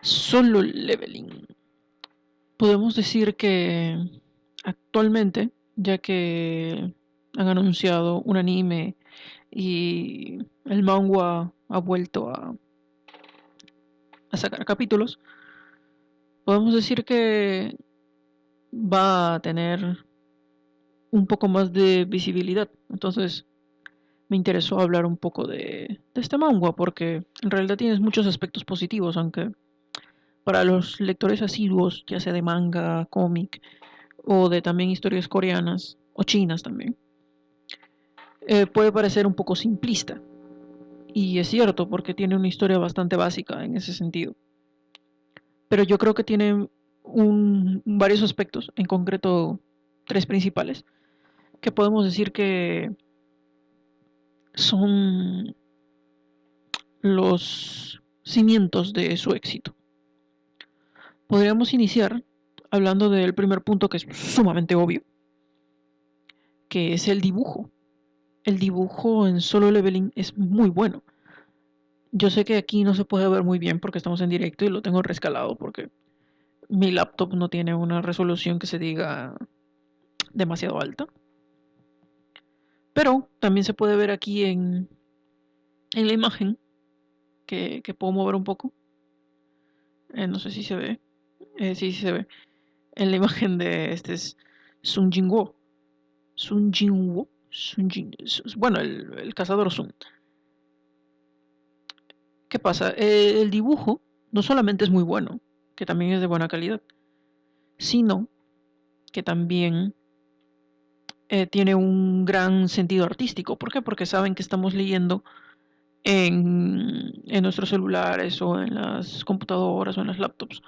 Solo Leveling. Podemos decir que actualmente, ya que han anunciado un anime y el manga ha vuelto a sacar capítulos, podemos decir que va a tener un poco más de visibilidad. Entonces me interesó hablar un poco de este manga porque en realidad tienes muchos aspectos positivos, aunque para los lectores asiduos, ya sea de manga, cómic o de también historias coreanas o chinas también, puede parecer un poco simplista. Y es cierto, porque tiene una historia bastante básica en ese sentido. Pero yo creo que tiene varios aspectos, en concreto tres principales, que podemos decir que son los cimientos de su éxito. Podríamos iniciar hablando del primer punto que es sumamente obvio, que es el dibujo. El dibujo en Solo Leveling es muy bueno. Yo sé que aquí no se puede ver muy bien porque estamos en directo y lo tengo rescalado porque mi laptop no tiene una resolución que se diga demasiado alta. Pero también se puede ver aquí en la imagen que puedo mover un poco. No sé si se ve. Sí, sí se ve. En la imagen de este es Sun Jinwoo. Sun Jinwoo. Bueno, el cazador Sun. ¿Qué pasa? El dibujo no solamente es muy bueno, que también es de buena calidad, sino que también tiene un gran sentido artístico. ¿Por qué? Porque saben que estamos leyendo en nuestros celulares o en las computadoras o en las laptops,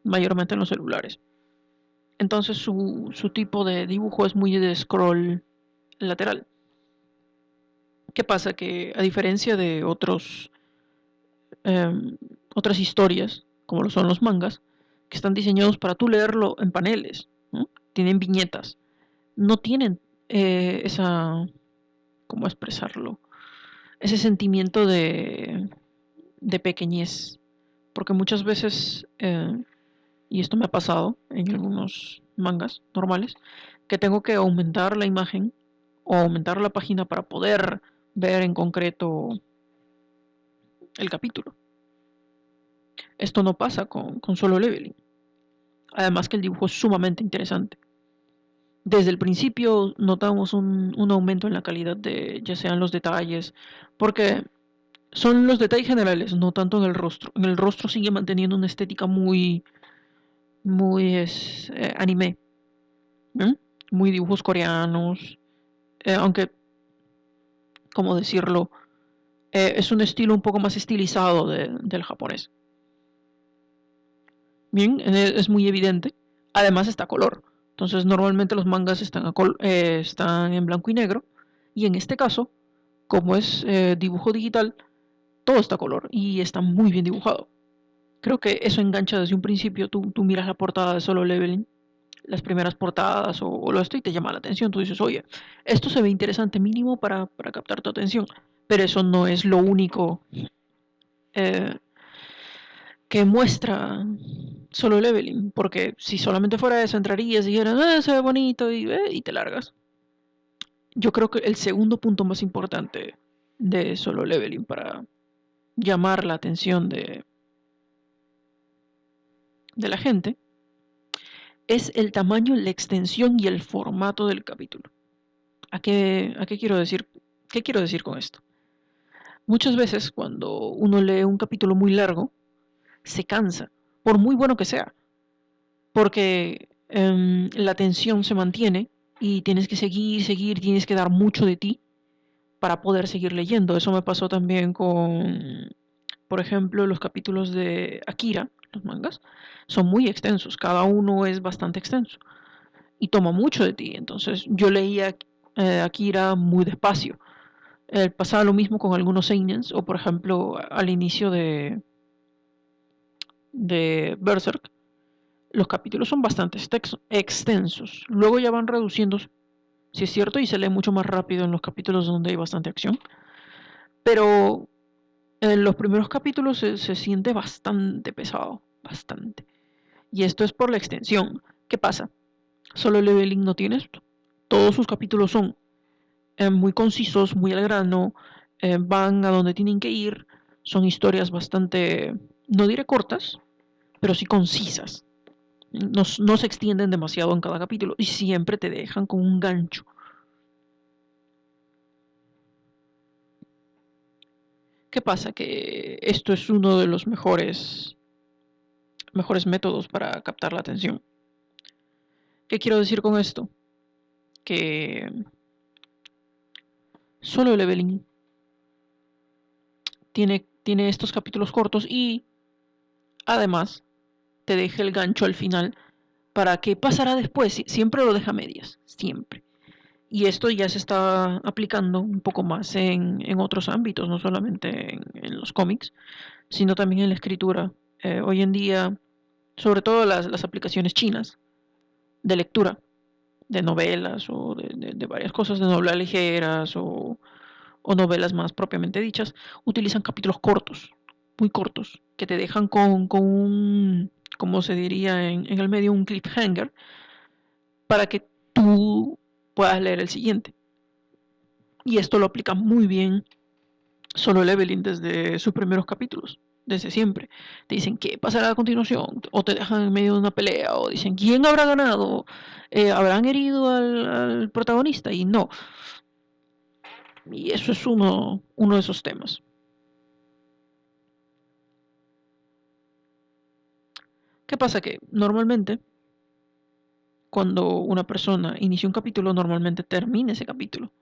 mayormente en los celulares. Entonces su tipo de dibujo es muy de scroll lateral. ¿Qué pasa? Que a diferencia de eh, otras historias, como lo son los mangas, que están diseñados para tú leerlo en paneles, ¿no? Tienen viñetas, no tienen esa, ¿cómo expresarlo? Ese sentimiento de pequeñez, porque muchas veces, y esto me ha pasado en algunos mangas normales, que tengo que aumentar la imagen o aumentar la página para poder ver en concreto el capítulo. Esto no pasa con Solo Leveling. Además que el dibujo es sumamente interesante. Desde el principio notamos un aumento en la calidad de ya sean los detalles, porque son los detalles generales, no tanto en el rostro. En el rostro sigue manteniendo una estética muy anime, ¿eh? Muy dibujos coreanos, aunque, ¿cómo decirlo? Es un estilo un poco más estilizado del japonés. Bien, es muy evidente. Además está a color. Entonces normalmente los mangas están en blanco y negro. Y en este caso, como es dibujo digital, todo está a color y está muy bien dibujado. Creo que eso engancha desde un principio. Tú miras la portada de Solo Leveling, las primeras portadas o lo esto y te llama la atención. Tú dices, oye, esto se ve interesante mínimo para captar tu atención. Pero eso no es lo único eh, que muestra Solo Leveling, porque si solamente fuera eso entrarías y dijeras, se ve bonito y te largas. Yo creo que el segundo punto más importante de Solo Leveling para llamar la atención de la gente es el tamaño, la extensión y el formato del capítulo. ¿A qué quiero decir? ¿Qué quiero decir con esto? Muchas veces cuando uno lee un capítulo muy largo, se cansa, por muy bueno que sea, porque la tensión se mantiene y tienes que seguir, tienes que dar mucho de ti para poder seguir leyendo. Eso me pasó también con, por ejemplo, los capítulos de Akira, los mangas, son muy extensos, cada uno es bastante extenso y toma mucho de ti. Entonces yo leía Akira muy despacio. Pasaba lo mismo con algunos seinens o por ejemplo al inicio de Berserk los capítulos son bastante extensos. Luego ya van reduciéndose, si es cierto, y se lee mucho más rápido en los capítulos donde hay bastante acción. Pero en los primeros capítulos se siente bastante pesado. bastante. Y esto es por la extensión. ¿Qué pasa? Solo Leveling no tiene esto. Todos sus capítulos son muy concisos, muy al grano, van a donde tienen que ir, son historias bastante, no diré cortas, pero sí concisas. No se extienden demasiado en cada capítulo y siempre te dejan con un gancho. ¿Qué pasa? Que esto es uno de los mejores métodos para captar la atención. ¿Qué quiero decir con esto? Que Solo Leveling tiene estos capítulos cortos y además te deja el gancho al final para qué pasará después. Siempre lo deja a medias, siempre. Y esto ya se está aplicando un poco más en otros ámbitos, no solamente en los cómics, sino también en la escritura. Hoy en día, sobre todo las aplicaciones chinas de lectura, de novelas o de varias cosas, de novelas ligeras o novelas más propiamente dichas, utilizan capítulos cortos, muy cortos, que te dejan con un, como se diría en el medio, un cliffhanger, para que tú puedas leer el siguiente. Y esto lo aplica muy bien Solo Leveling desde sus primeros capítulos, desde siempre. Te dicen qué pasará a continuación, o te dejan en medio de una pelea, o dicen quién habrá ganado, habrán herido al protagonista, y no. Y eso es uno de esos temas. ¿Qué pasa? Que normalmente, cuando una persona inicia un capítulo, normalmente termina ese capítulo.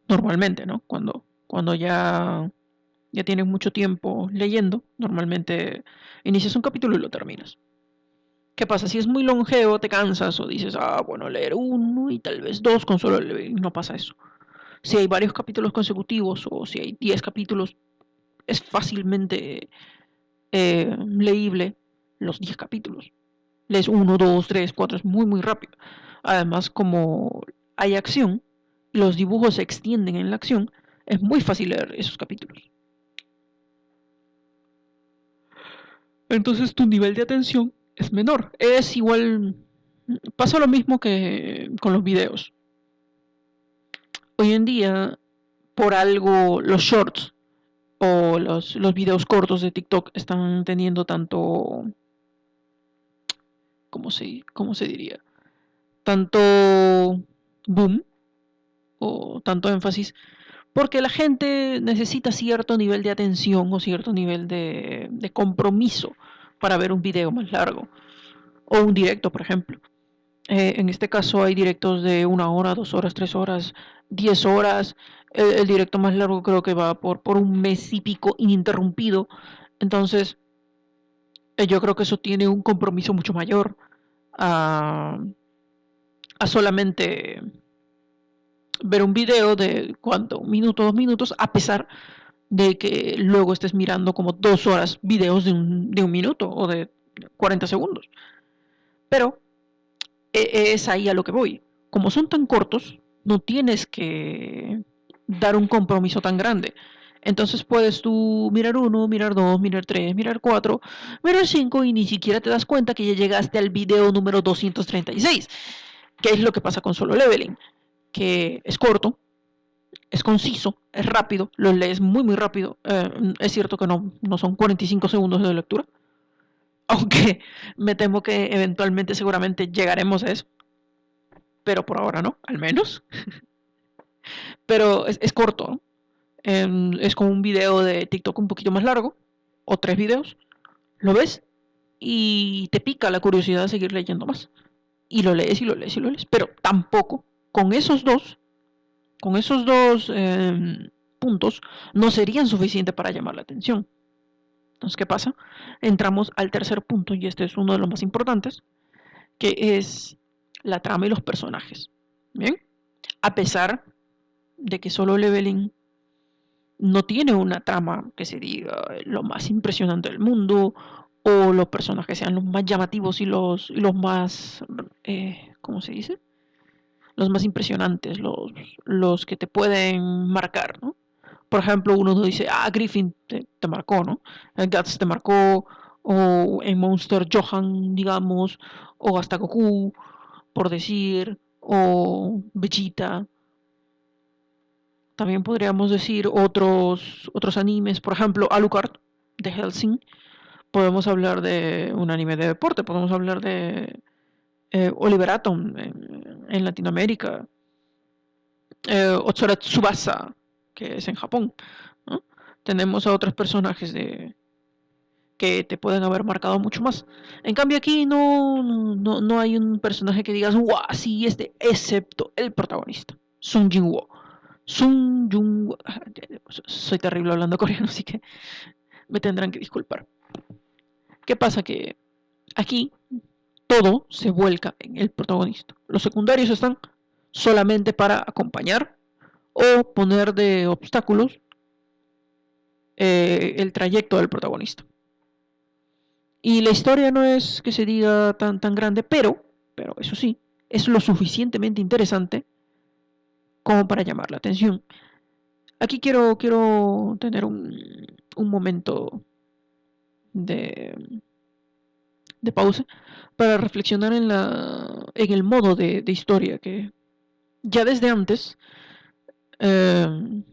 Normalmente, ¿no? Cuando ya tienes mucho tiempo leyendo, normalmente inicias un capítulo y lo terminas. ¿Qué pasa? Si es muy longevo, te cansas o dices, bueno, leer uno y tal vez dos con solo leer. No pasa eso. Si hay varios capítulos consecutivos o si hay 10 capítulos, es fácilmente leíble los 10 capítulos. Lees uno, dos, tres, cuatro, es muy, muy rápido. Además, como hay acción, los dibujos se extienden en la acción, es muy fácil leer esos capítulos. Entonces tu nivel de atención es menor. Es igual, pasa lo mismo que con los videos. Hoy en día, por algo, los shorts o los videos cortos de TikTok están teniendo tanto, ¿cómo se diría? Tanto boom o tanto énfasis, porque la gente necesita cierto nivel de atención o cierto nivel de compromiso para ver un video más largo o un directo, por ejemplo. En este caso hay directos de 1 hora, 2 horas, 3 horas, 10 horas. El directo más largo creo que va por un mes y pico ininterrumpido. Entonces, yo creo que eso tiene un compromiso mucho mayor a, a solamente ver un video de cuánto, 1 minuto, 2 minutos, a pesar de que luego estés mirando como 2 horas videos de un minuto o de 40 segundos. Pero es ahí a lo que voy. Como son tan cortos, no tienes que dar un compromiso tan grande. Entonces puedes tú mirar uno, mirar dos, mirar tres, mirar cuatro, mirar cinco y ni siquiera te das cuenta que ya llegaste al video número 236. ¿Qué es lo que pasa con Solo Leveling? Que es corto, es conciso, es rápido, lo lees muy muy rápido. Es cierto que no son 45 segundos de lectura, aunque me temo que eventualmente seguramente llegaremos a eso, pero por ahora no, al menos. Pero es corto, ¿no? Es como un video de TikTok un poquito más largo, o 3 videos, lo ves y te pica la curiosidad de seguir leyendo más. Y lo lees y lo lees y lo lees, pero tampoco con esos dos puntos no serían suficientes para llamar la atención. Entonces, ¿qué pasa? Entramos al tercer punto y este es uno de los más importantes, que es la trama y los personajes. Bien, a pesar de que Solo Leveling no tiene una trama que se diga lo más impresionante del mundo o los personajes sean los más llamativos y los más, ¿cómo se dice? Los más impresionantes, los que te pueden marcar, ¿no? Por ejemplo, uno dice, Griffin te marcó, ¿no? Guts te marcó, o en Monster Johan, digamos, o hasta Goku, por decir, o Vegeta. También podríamos decir otros animes, por ejemplo, Alucard de Hellsing. Podemos hablar de un anime de deporte, podemos hablar de Oliver Atom en Latinoamérica, Otsura Tsubasa, que es en Japón, ¿no? Tenemos a otros personajes que te pueden haber marcado mucho más. En cambio aquí no hay un personaje que digas, ¡guau! Sí, excepto el protagonista, Sung Jin-woo. Sung Jin-woo. Soy terrible hablando coreano, así que me tendrán que disculpar. ¿Qué pasa? Que aquí todo se vuelca en el protagonista. Los secundarios están solamente para acompañar o poner de obstáculos el trayecto del protagonista. Y la historia no es que se diga tan grande, pero eso sí, es lo suficientemente interesante como para llamar la atención. Aquí quiero tener un momento de, de pausa para reflexionar en el modo de historia que ya desde antes eh,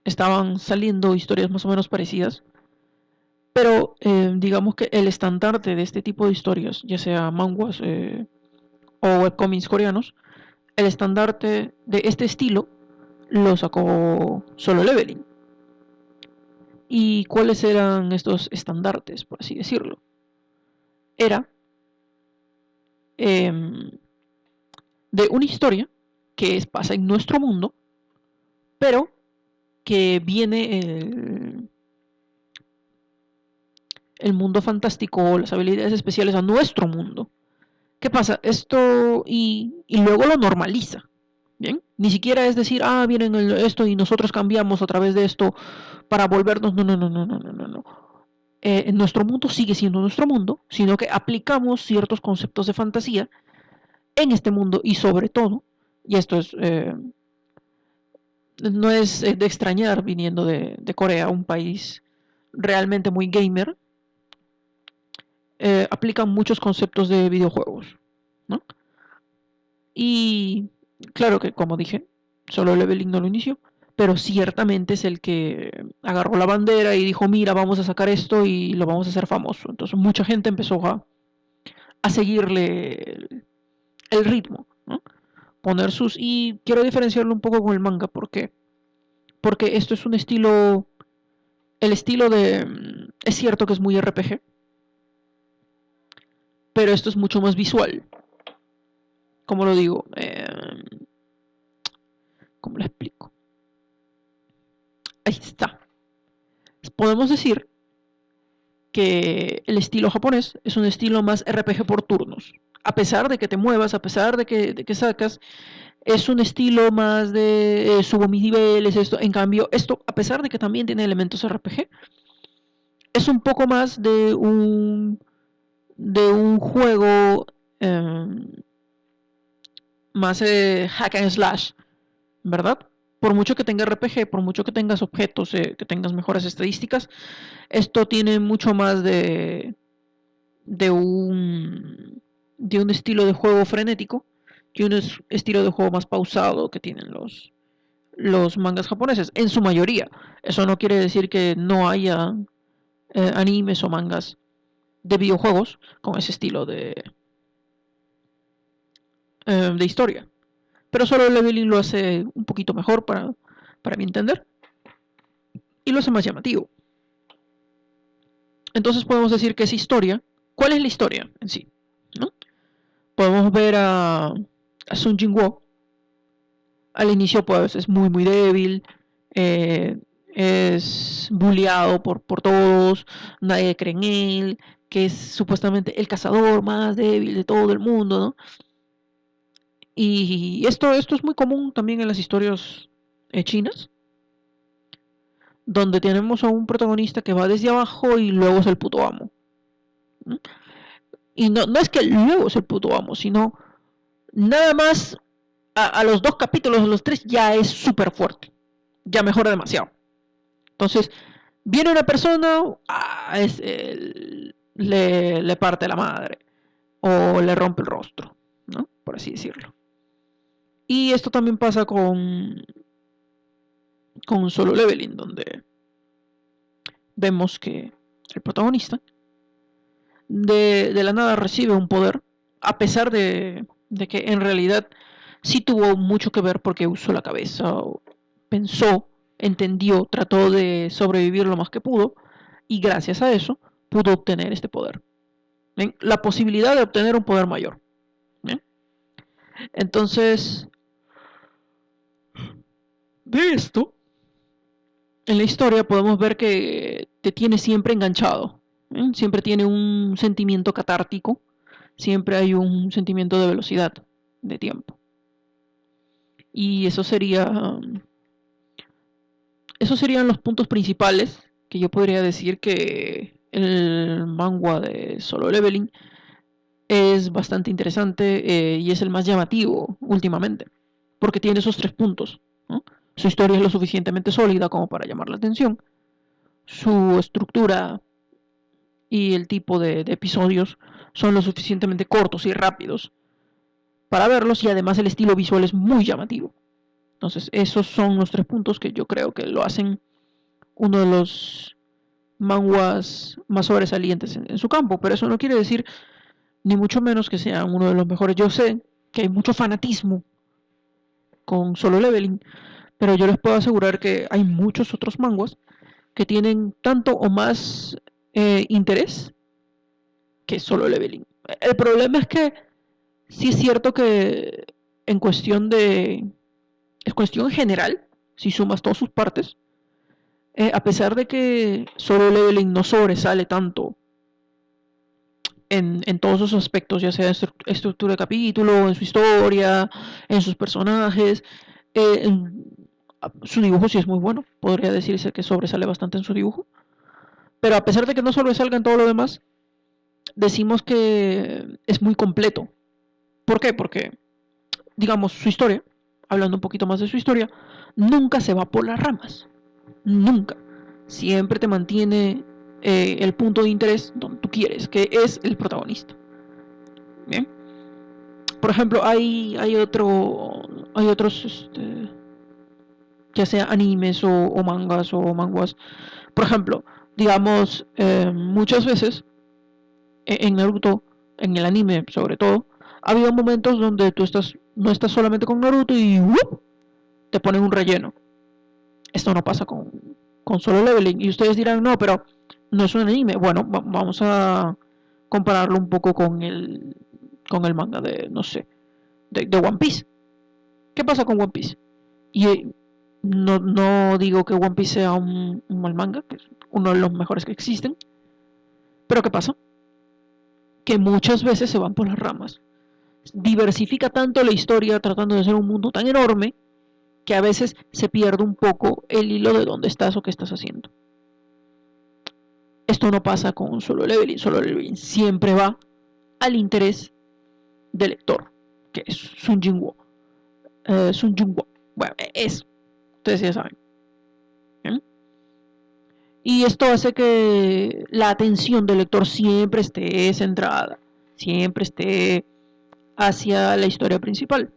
estaban saliendo historias más o menos parecidas, pero digamos que el estandarte de este tipo de historias, ya sea manguas o webcomics coreanos, el estandarte de este estilo lo sacó Solo Leveling. ¿Y cuáles eran estos estandartes, por así decirlo? Era de una historia pasa en nuestro mundo, pero que viene el mundo fantástico, las habilidades especiales a nuestro mundo. ¿Qué pasa? Y luego lo normaliza. ¿Bien? Ni siquiera es decir, vienen esto y nosotros cambiamos a través de esto para volvernos. No. En nuestro mundo sigue siendo nuestro mundo, sino que aplicamos ciertos conceptos de fantasía en este mundo y sobre todo, y esto no es de extrañar viniendo de Corea, un país realmente muy gamer, aplican muchos conceptos de videojuegos, ¿no? Y claro que, como dije, Solo Leveling no lo inició, pero ciertamente es el que agarró la bandera y dijo, mira, vamos a sacar esto y lo vamos a hacer famoso. Entonces mucha gente empezó a seguirle el ritmo, ¿no? Poner sus... Y quiero diferenciarlo un poco con el manga, ¿por qué? Porque esto es un estilo... El estilo de... Es cierto que es muy RPG, pero esto es mucho más visual. ¿Cómo lo digo? ¿Cómo lo explico? Ahí está. Podemos decir que el estilo japonés es un estilo más RPG por turnos. A pesar de que te muevas, a pesar de que sacas, es un estilo más de subo mis niveles, esto. En cambio, esto, a pesar de que también tiene elementos RPG, es un poco más de un juego más hack and slash, ¿verdad? Por mucho que tenga RPG, por mucho que tengas objetos, que tengas mejores estadísticas, esto tiene mucho más de un, de un estilo de juego frenético que un estilo de juego más pausado que tienen los mangas japoneses, en su mayoría. Eso no quiere decir que no haya animes o mangas de videojuegos con ese estilo de historia. Pero solo Leveling lo hace un poquito mejor para mi entender y lo hace más llamativo. Entonces podemos decir que es historia. ¿Cuál es la historia en sí? ¿No? Podemos ver a Sung Jin-woo. Al inicio pues es muy débil, es bulleado por todos, nadie cree en él, que es supuestamente el cazador más débil de todo el mundo, ¿no? Y esto es muy común también en las historias chinas, donde tenemos a un protagonista que va desde abajo y luego es el puto amo. ¿No? Y no es que luego es el puto amo, sino nada más a los 2 capítulos, a los 3 ya es súper fuerte, ya mejora demasiado. Entonces, viene una persona, es le parte la madre o le rompe el rostro, ¿no? Por así decirlo. Y esto también pasa con Solo Leveling, donde vemos que el protagonista de la nada recibe un poder, a pesar de que en realidad sí tuvo mucho que ver porque usó la cabeza, pensó, entendió, trató de sobrevivir lo más que pudo, y gracias a eso pudo obtener este poder. ¿Ven? La posibilidad de obtener un poder mayor. ¿Ven? Entonces, de esto, en la historia podemos ver que te tiene siempre enganchado. ¿Ven? Siempre tiene un sentimiento catártico, siempre hay un sentimiento de velocidad, de tiempo. Y esos serían los puntos principales que yo podría decir que el manga de Solo Leveling es bastante interesante y es el más llamativo últimamente, porque tiene esos tres puntos, ¿no? Su historia es lo suficientemente sólida como para llamar la atención, su estructura y el tipo de episodios son lo suficientemente cortos y rápidos para verlos, y además el estilo visual es muy llamativo. Entonces esos son los tres puntos que yo creo que lo hacen uno de los manguas más sobresalientes en su campo, pero eso no quiere decir ni mucho menos que sea uno de los mejores. Yo sé que hay mucho fanatismo con Solo Leveling, pero yo les puedo asegurar que hay muchos otros manguas que tienen tanto o más interés que Solo Leveling. El problema es que sí es cierto que en cuestión de... en cuestión general, si sumas todas sus partes, a pesar de que Solo Leveling no sobresale tanto en todos sus aspectos, ya sea en estructura de capítulo, en su historia, en sus personajes, en, su dibujo sí es muy bueno, podría decirse que sobresale bastante en su dibujo, pero a pesar de que no sobresalga en todo lo demás, decimos que es muy completo. ¿Por qué? Porque, digamos, su historia, hablando un poquito más de su historia, nunca se va por las ramas, nunca. Siempre te mantiene el punto de interés donde tú quieres, que es el protagonista. Bien. Por ejemplo, hay otros, ya sea animes o mangas o manguas. Por ejemplo, digamos, muchas veces en Naruto, en el anime sobre todo, ha habido momentos donde no estás solamente con Naruto y ¡wup! Te ponen un relleno. Esto no pasa con Solo Leveling. Y ustedes dirán, no, pero no es un anime. Bueno, vamos a compararlo un poco con el manga de, no sé, de One Piece. ¿Qué pasa con One Piece? Y no digo que One Piece sea un mal manga, que es uno de los mejores que existen, pero ¿qué pasa? Que muchas veces se van por las ramas. Diversifica tanto la historia tratando de hacer un mundo tan enorme que a veces se pierde un poco el hilo de dónde estás o qué estás haciendo. Esto no pasa con Solo Leveling. Solo Leveling siempre va al interés del lector, que es Sun Jinwoo. Sun Jinwoo. Bueno, es. Ustedes ya saben. ¿Bien? Y esto hace que la atención del lector siempre esté centrada, siempre esté hacia la historia principal.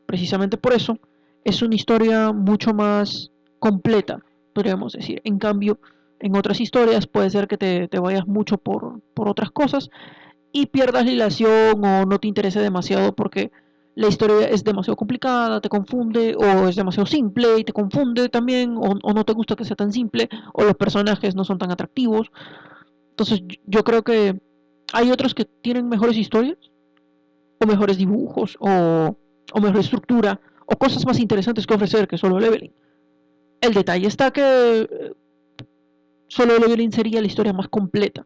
Precisamente por eso es una historia mucho más completa, podríamos decir. En cambio, en otras historias puede ser que te vayas mucho por otras cosas y pierdas la hilación o no te interese demasiado porque la historia es demasiado complicada, te confunde, o es demasiado simple y te confunde también, o no te gusta que sea tan simple, o los personajes no son tan atractivos. Entonces yo creo que hay otros que tienen mejores historias, o mejores dibujos, o mejor estructura, o cosas más interesantes que ofrecer que Solo Leveling. El detalle está que Solo Leveling sería la historia más completa.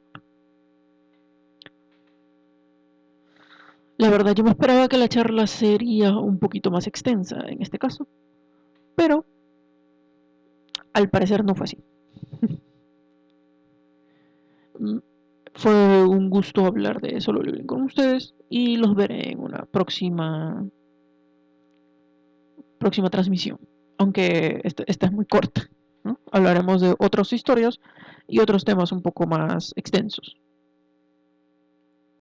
La verdad, yo me esperaba que la charla sería un poquito más extensa en este caso, pero al parecer no fue así. Fue un gusto hablar de Solo Leveling con ustedes y los veré en una próxima transmisión, aunque esta es muy corta, ¿no? Hablaremos de otras historias y otros temas un poco más extensos.